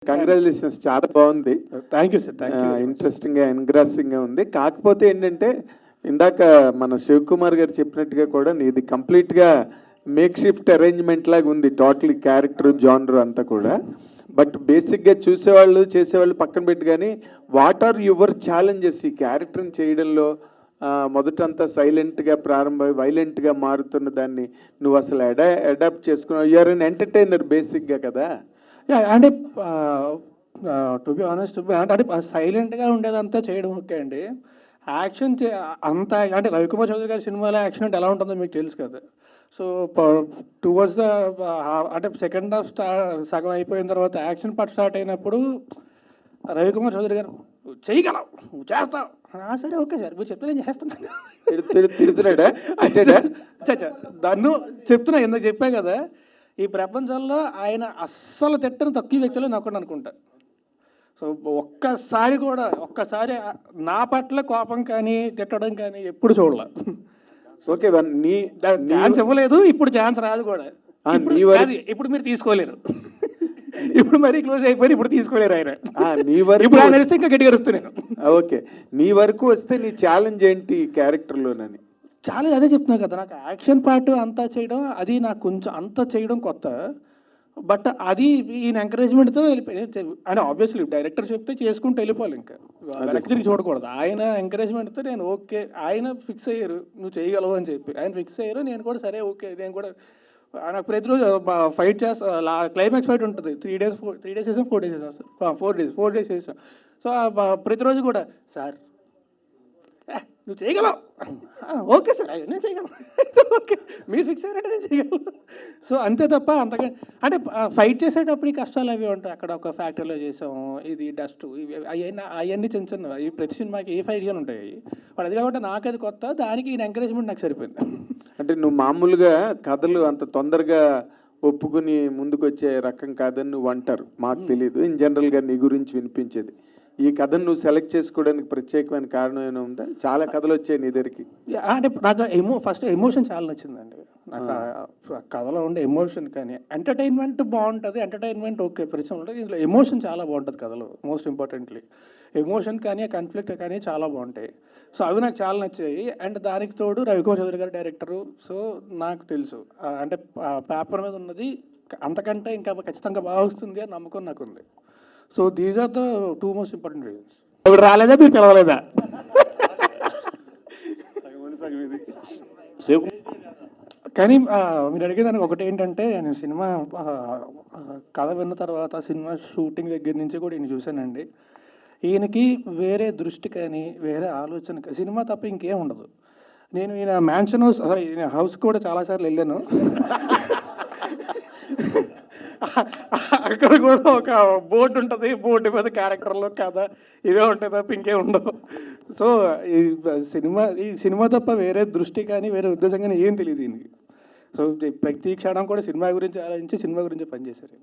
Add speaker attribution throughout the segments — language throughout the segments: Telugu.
Speaker 1: కంగ్రాచులేషన్స్, చాలా బాగుంది.
Speaker 2: Thank you sir, thank you.
Speaker 1: ఇంట్రెస్టింగ్గా ఎంగ్రాసింగ్గా ఉంది. కాకపోతే ఏంటంటే ఇందాక మన శివకుమార్ గారు చెప్పినట్టుగా కూడా ఇది కంప్లీట్గా మేక్ షిఫ్ట్ అరేంజ్మెంట్ లాగా ఉంది, టోటల్ క్యారెక్టర్ జానర్ అంతా కూడా. బట్ బేసిక్గా చూసేవాళ్ళు చేసేవాళ్ళు పక్కన పెట్టి కానీ వాట్ ఆర్ యువర్ ఛాలెంజెస్ ఈ క్యారెక్టర్ని చేయడంలో? మొదటంతా సైలెంట్గా ప్రారంభమై వైలెంట్గా మారుతున్న దాన్ని నువ్వు అసలు అడాప్ట్ చేసుకున్నావు. యూఆర్ అన్ ఎంటర్టైనర్ బేసిక్గా కదా.
Speaker 2: అంటే టు బి ఆనెస్ట్, అంటే సైలెంట్గా ఉండేదంతా చేయడం ఓకే అండి. యాక్షన్ అంత అంటే రవికుమార్ చౌదరి గారి సినిమాలో యాక్షన్ అంటే ఎలా ఉంటుందో మీకు తెలుసు కదా. సో టువర్డ్స్ ద అంటే సెకండ్ హాఫ్ సగం అయిపోయిన తర్వాత యాక్షన్ పార్ట్ స్టార్ట్ అయినప్పుడు రవికుమార్ చౌదరి గారు చేయగలవు, నువ్వు చేస్తావు. సరే ఓకే సార్, మీరు చెప్తే నేను చేస్తున్నాను.
Speaker 1: తిడుతున్నాడా?
Speaker 2: నన్ను చెప్తున్నా, ఎందుకు చెప్పా కదా, ఈ ప్రపంచంలో ఆయన అస్సలు తిట్టని తక్కువ వ్యక్తులు నాకు అనుకుంటా. సో ఒక్కసారి నా పట్ల కోపం కానీ తిట్టడం కానీ ఎప్పుడు చూడాల.
Speaker 1: ఓకే,
Speaker 2: ఛాన్స్ ఇవ్వలేదు, ఇప్పుడు ఛాన్స్ రాదు కూడా. ఇప్పుడు మీరు తీసుకోలేరు, ఇప్పుడు మరీ క్లోజ్ అయిపోయి ఇప్పుడు తీసుకోలేరు ఆయన. ఇప్పుడు ఆయన వస్తే ఇంకా గట్టిగా వస్తున్నాను.
Speaker 1: ఓకే, నీ వరకు వస్తే నీ ఛాలెంజ్ ఏంటి క్యారెక్టర్లోనని?
Speaker 2: ఛాలెంజ్ అదే చెప్తున్నా కదా, నాకు యాక్షన్ పార్ట్ అంతా చేయడం అది నాకు కొంచెం అంతా చేయడం కొత్త. బట్ అది ఈయన ఎంకరేజ్మెంట్తో వెళ్ళిపోయి, అంటే ఆబ్వియస్లీ డైరెక్టర్ చెప్తే చేసుకుంటూ వెళ్ళిపోవాలి, ఇంకా వెనక్కి తిరిగి చూడకూడదు. ఆయన ఎంకరేజ్మెంట్తో నేను ఓకే, ఆయన ఫిక్స్ అయ్యారు నువ్వు చేయగలవు అని చెప్పి, ఆయన ఫిక్స్ అయ్యారు. నేను కూడా సరే ఓకే, నేను కూడా నాకు ప్రతిరోజు ఫైట్ చేస్తా. క్లైమాక్స్ ఫైట్ ఉంటుంది, 3 days చేసాం, 4 days చేసాం సార్, 4 days చేసాం. సో ప్రతిరోజు కూడా సార్ నువ్వు చేయగలవు, ఓకే సార్ నేను చేయగలను, ఓకే మీరు ఫిక్స్ అయ్యారంటే నేను చేయగలను. సో అంతే తప్ప అంతగా అంటే ఫైట్ చేసేటప్పుడు ఈ కష్టాలు అవి ఉంటాయి. అక్కడ ఒక ఫ్యాక్టరీలో చేసాము, ఇది డస్ట్ అవన్నీ చిన్న చిన్న ఈ ప్రతి సినిమాకి ఏ ఫైట్ కానీ ఉంటాయి. వాడు అది కాబట్టి నాకు అది కొత్త, దానికి ఈయన ఎంకరేజ్మెంట్ నాకు సరిపోయింది.
Speaker 1: అంటే నువ్వు మామూలుగా కథలు అంత తొందరగా ఒప్పుకుని ముందుకు వచ్చే రకం కాదని నువ్వు అంటారు, మాకు తెలియదు. ఇన్ జనరల్గా నీ గురించి వినిపించేది, ఈ కథను నువ్వు సెలెక్ట్ చేసుకోవడానికి ప్రత్యేకమైన కారణం ఏమైనా ఉందా? చాలా కథలు వచ్చాయి నీ దగ్గరికి.
Speaker 2: అంటే నాకు ఫస్ట్ ఎమోషన్ చాలా నచ్చిందండి. నాకు కథలో ఉండే ఎమోషన్ కానీ ఎంటర్టైన్మెంట్ బాగుంటుంది, ఎంటర్టైన్మెంట్ ఓకే పరిచయం ఉంటుంది, ఇందులో ఎమోషన్ చాలా బాగుంటుంది కథలో. మోస్ట్ ఇంపార్టెంట్లీ ఎమోషన్ కానీ కాన్ఫ్లిక్ట్ కానీ చాలా బాగుంటాయి. సో అవి నాకు చాలా నచ్చాయి. అండ్ దానికి తోడు రవికుమార్ చౌదరి గారు డైరెక్టరు. సో నాకు తెలుసు అంటే పేపర్ మీద ఉన్నది అంతకంటే ఇంకా ఖచ్చితంగా బాగా వస్తుంది అని నమ్మకం నాకు ఉంది. So these are the 2 most important reasons. ఇప్పుడు రాలేదా, మీరు పిలవలేదా? కానీ మీరు అడిగేదానికి ఒకటి ఏంటంటే, నేను సినిమా కథ విన్న తర్వాత సినిమా షూటింగ్ దగ్గర నుంచి కూడా ఈయన చూశానండి. ఈయనకి వేరే దృష్టి కానీ వేరే ఆలోచన సినిమా తప్ప ఇంకేం ఉండదు. నేను ఈయన మ్యాన్షన్ హౌస్, ఈయన హౌస్ కూడా చాలాసార్లు వెళ్ళాను. అక్కడ కూడా ఒక బోర్డు ఉంటుంది, బోర్డు మీద క్యారెక్టర్లో కథ ఇవే ఉంటాయి తప్ప ఇంకేం ఉండవు. సో ఈ సినిమా తప్ప వేరే దృష్టి కానీ వేరే ఉద్దేశం కానీ ఏం తెలియదు ఈయనకి. సో ప్రతి క్షణం కూడా సినిమా గురించి ఆలోచించి సినిమా గురించి పనిచేశారు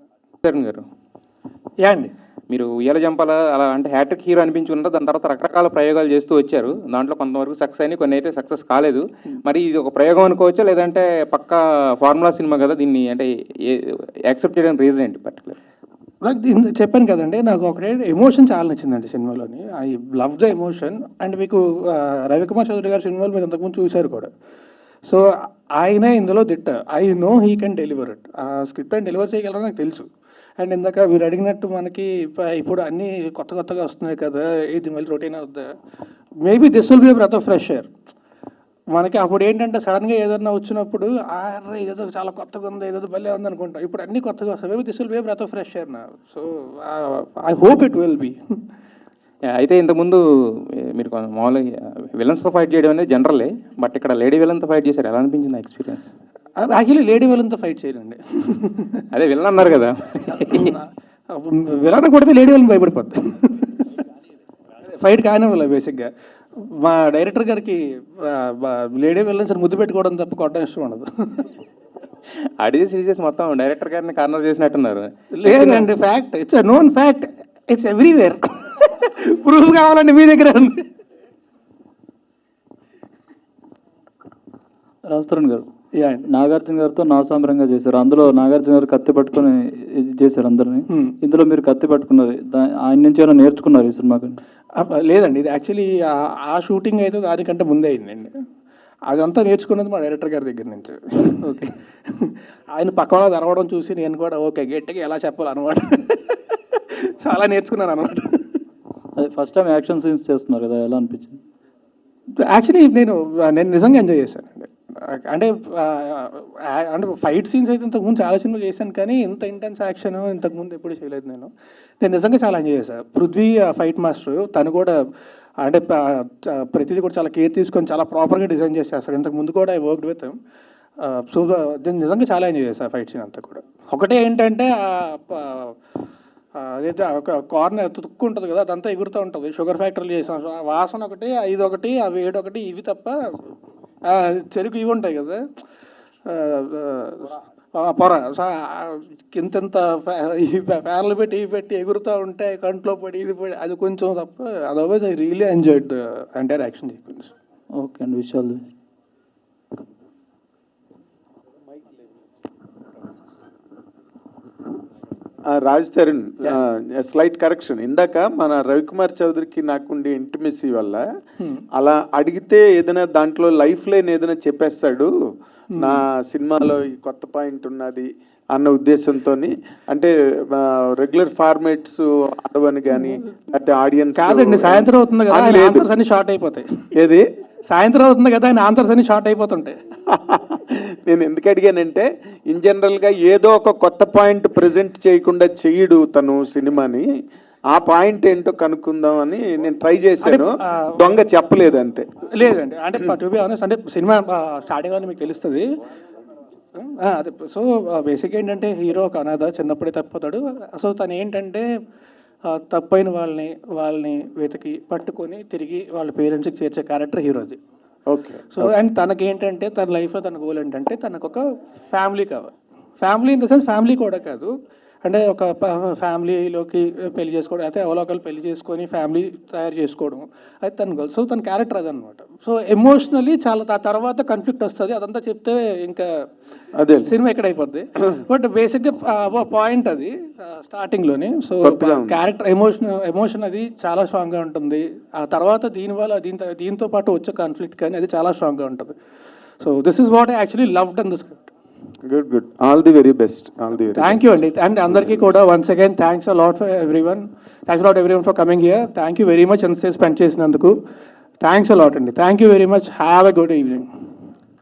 Speaker 3: చరణ్ గారు.
Speaker 2: యా అండి,
Speaker 3: మీరు ఉయ్యాల జంపాల అలా అంటే హ్యాట్రిక్ హీరో అనిపించుకున్నారు. దాని తర్వాత రకరకాల ప్రయోగాలు చేస్తూ వచ్చారు. దాంట్లో కొంతవరకు సక్సెస్ అయినాయి, కొన్ని అయితే సక్సెస్ కాలేదు. మరి ఇది ఒక ప్రయోగం అనుకోవచ్చా, లేదంటే పక్కా ఫార్ములా సినిమా కదా, దీన్ని అంటే యాక్సెప్ట్ చేయడానికి రీజన్ ఏంటి పర్టికులర్?
Speaker 2: నాకు చెప్పాను కదండి, నాకు ఒకటే ఎమోషన్ చాలా నచ్చిందండి సినిమాలోని. I love the emotion. And మీకు రవికుమార్ చౌదరి గారి సినిమాలు మీరు ఇంతకుముందు చూశారు కూడా. సో ఆయన ఇందులో దిట్ట. I know he can deliver it. ఆ స్క్రిప్ట్ అని డెలివర్ చేయగలరని నాకు తెలుసు. అండ్ ఇందాక మీరు అడిగినట్టు మనకి ఇప్పుడు అన్నీ కొత్తగా వస్తున్నాయి కదా, ఇది మళ్ళీ రొటీన్ అవుద్దా, maybe this will be breath of fresh air. మనకి అప్పుడు ఏంటంటే సడన్గా ఏదన్నా వచ్చినప్పుడు ఇదేదో చాలా కొత్తగా ఉంది, ఏదో భలే ఉంది అనుకుంటాం. ఇప్పుడు అన్నీ కొత్తగా వస్తాయి. Maybe this will be breath of fresh air నా. So I hope it will be.
Speaker 3: అయితే ఇంతకుముందు మీరు మామూలుగా విలన్స్తో ఫైట్ చేయడం అనేది జనరలే, బట్ ఇక్కడ లేడీ విలన్తో ఫైట్ చేశారు, ఎలా అనిపించింది ఎక్స్పీరియన్స్?
Speaker 2: యాక్చువల్లీ లేడీ విలన్తో ఫైట్ చేయాలండి.
Speaker 3: అదే విలన్ అన్నారు కదా,
Speaker 2: విలన్ కొడితే లేడీ విలన్ భయపడిపోద్ది. ఫైట్ కానివ్వాలి బేసిక్గా. మా డైరెక్టర్ గారికి లేడీ విలన్స్ ముద్దు పెట్టుకోవడం తప్ప కొట్టడం ఇష్టం ఉండదు.
Speaker 3: అడిగి సీరియస్ మొత్తం డైరెక్టర్ గారిని కార్నర్ చేసినట్టున్నారు.
Speaker 2: లేదండి, fact, it's known fact, it's everywhere. Proof కావాలండి మీ దగ్గర ఉంది.
Speaker 4: రాజ్ తరుణ్ గారు.
Speaker 2: యా అండి.
Speaker 4: నాగార్జున గారితో నాసాంబరంగా చేశారు. అందులో నాగార్జున గారు కత్తి పట్టుకొని ఇది చేశారు అందరిని. ఇందులో మీరు కత్తి పట్టుకున్నది ఆయన నుంచి ఏమైనా నేర్చుకున్నారు ఈ సినిమాకి?
Speaker 2: లేదండి, ఇది యాక్చువల్లీ ఆ షూటింగ్ అయితే దానికంటే ముందే అయిందండి. అదంతా నేర్చుకున్నది మా డైరెక్టర్ గారి దగ్గర నుంచి. ఓకే, ఆయన పక్కన తెరవడం చూసి నేను కూడా ఓకే గట్టిగా ఎలా చెప్పాలన్నమాట. చాలా నేర్చుకున్నాను అనమాట.
Speaker 4: అదే ఫస్ట్ టైం యాక్షన్ సీన్స్ చేస్తున్నారు కదా, ఎలా అనిపించింది?
Speaker 2: యాక్చువల్లీ నేను నిజంగా ఎంజాయ్ చేశానండి. అంటే అంటే ఫైట్ సీన్స్ అయితే ఇంతకుముందు చాలా సినిమాలు చేశాను, కానీ ఇంత ఇంటెన్స్ యాక్షన్ ఇంతకుముందు ఎప్పుడు చేయలేదు. నేను నిజంగా చాలా ఎంజాయ్ చేశాను. పృథ్వీ ఫైట్ మాస్టర్, తను కూడా అంటే ప్రతిదీ కూడా చాలా కేర్ తీసుకొని చాలా ప్రాపర్గా డిజైన్ చేసి చేస్తాడు. ఇంతకు ముందు కూడా ఐ వర్క్డ్ విత్ సో నేను నిజంగా చాలా ఎంజాయ్ చేశాను ఫైట్ సీన్ అంతా కూడా. ఒకటే ఏంటంటే అదైతే ఒక కార్నర్ తుక్కు ఉంటుంది కదా, అదంతా ఎగురుతూ ఉంటుంది. షుగర్ ఫ్యాక్టరీలు చేసాం, ఆ వాసన ఒకటి, ఐదు ఒకటి, ఆ వేడి ఒకటి, ఇవి తప్ప చెరుకు ఇవి ఉంటాయి కదా పొర, ఇంత ఫ్యాన్లు పెట్టి ఇవి పెట్టి ఎగురుతూ ఉంటే కంట్లో పడి ఇది పడి అది కొంచెం తప్ప, otherwise I really enjoyed the entire action sequence.
Speaker 4: Okay అండి, విషయాలు
Speaker 1: రాజ్ తరుణ్, స్లైట్ కరెక్షన్. ఇందాక మన రవికుమార్ చౌదరికి నాకుండే ఇంటిమెసీ వల్ల అలా అడిగితే ఏదైనా దాంట్లో లైఫ్ లైన్ ఏదైనా చెప్పేస్తాడు, నా సినిమాలో ఈ కొత్త పాయింట్ ఉన్నది అన్న ఉద్దేశంతో. అంటే రెగ్యులర్ ఫార్మేట్స్ ఆడవని కానీ లేకపోతే ఆడియన్స్
Speaker 2: కాదండి, సాయంత్రం అవుతుంది కదా, ఆయన ఆన్సర్స్ అన్ని షార్ట్ అయిపోతాయి.
Speaker 1: ఏది
Speaker 2: సాయంత్రం అవుతుంది కదా, ఆయన ఆన్సర్స్ అన్ని షార్ట్ అయిపోతుంటాయి.
Speaker 1: నేను ఎందుకు అడిగానంటే, ఇన్ జనరల్గా ఏదో ఒక కొత్త పాయింట్ ప్రజెంట్ చేయకుండా చెయ్యడు తను సినిమాని. ఆ పాయింట్ ఏంటో కనుక్కుందాం అని నేను ట్రై చేశాను, దొంగ చెప్పలేదు అంతే.
Speaker 2: లేదండి, అంటే టు బి ఆనెస్ట్, అంటే సినిమా స్టార్టింగ్లోనే మీకు తెలుస్తుంది. అదే సో బేసిక్ ఏంటంటే హీరో ఒక అనాథ, చిన్నప్పుడే తప్పిపోతాడు. సో తను ఏంటంటే తప్పైన వాళ్ళని వెతికి పట్టుకొని తిరిగి వాళ్ళ పేరెంట్స్కి చేర్చే క్యారెక్టర్ హీరోది.
Speaker 1: ఓకే.
Speaker 2: సో అండ్ తనకి ఏంటంటే తన లైఫ్లో తన గోల్ ఏంటంటే తనకు ఒక ఫ్యామిలీ కావాలి. Family in the sense family కూడా కాదు, అంటే ఒక ఫ్యామిలీలోకి పెళ్లి చేసుకోవడం, అయితే అవలోకలు పెళ్లి చేసుకొని ఫ్యామిలీ తయారు చేసుకోవడం, అది తన గోల్. సో తన క్యారెక్టర్ అదనమాట. సో ఎమోషనలీ చాలా తర్వాత కన్ఫ్లిక్ట్ వస్తుంది, అదంతా చెప్తే ఇంకా
Speaker 1: అదే
Speaker 2: సినిమా ఎక్కడ అయిపోద్ది. బట్ బేసిక్గా పాయింట్ అది స్టార్టింగ్లోనే. సో క్యారెక్టర్ ఎమోషన్ అది చాలా స్ట్రాంగ్గా ఉంటుంది. ఆ తర్వాత దీంతో పాటు వచ్చే కాన్ఫ్లిక్ట్ కానీ అది చాలా స్ట్రాంగ్గా ఉంటుంది. So this is what I actually loved in the script.
Speaker 1: Good. All the very best.
Speaker 2: Thank you అండి. అండ్ అందరికీ కూడా once again thanks lot for everyone. Thanks lot everyone for coming here. Thank you very much ఎంత స్పెండ్ చేసినందుకు. థ్యాంక్స్ లాట్ అండి. Thank you very much. Have a good evening.